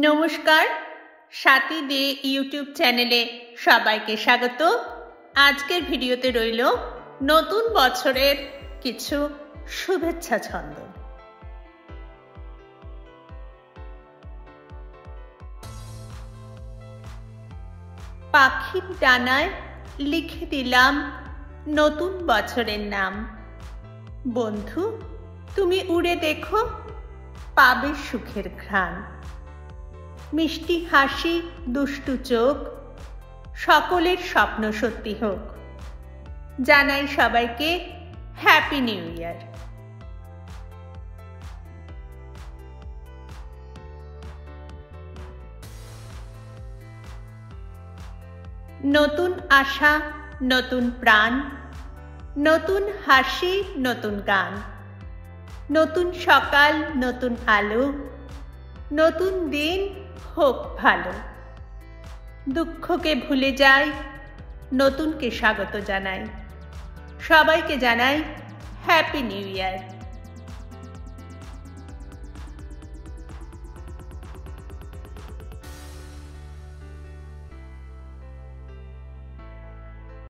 নমস্কার, সাথী দে ইউটিউব চ্যানেলে সবাইকে স্বাগত। আজকের ভিডিওতে রইল নতুন বছরের কিছু শুভেচ্ছা ছন্দ। পাখির ডানায় লিখে দিলাম নতুন বছরের নাম। বন্ধু, তুমি উড়ে দেখো, পাবে সুখের ঘ্রাণ। মিষ্টি হাসি, দুষ্টু চোখ, সকলের স্বপ্ন সত্যি হোক। জানাই সবাইকে হ্যাপি নিউ ইয়ার। নতুন আশা, নতুন প্রাণ, নতুন হাসি, নতুন গান, নতুন সকাল, নতুন আলো, নতুন দিন হোক ভালো। দুঃখকে ভুলে যাই, নতুনকে স্বাগত জানাই। সবাইকে জানাই হ্যাপি নিউ ইয়ার।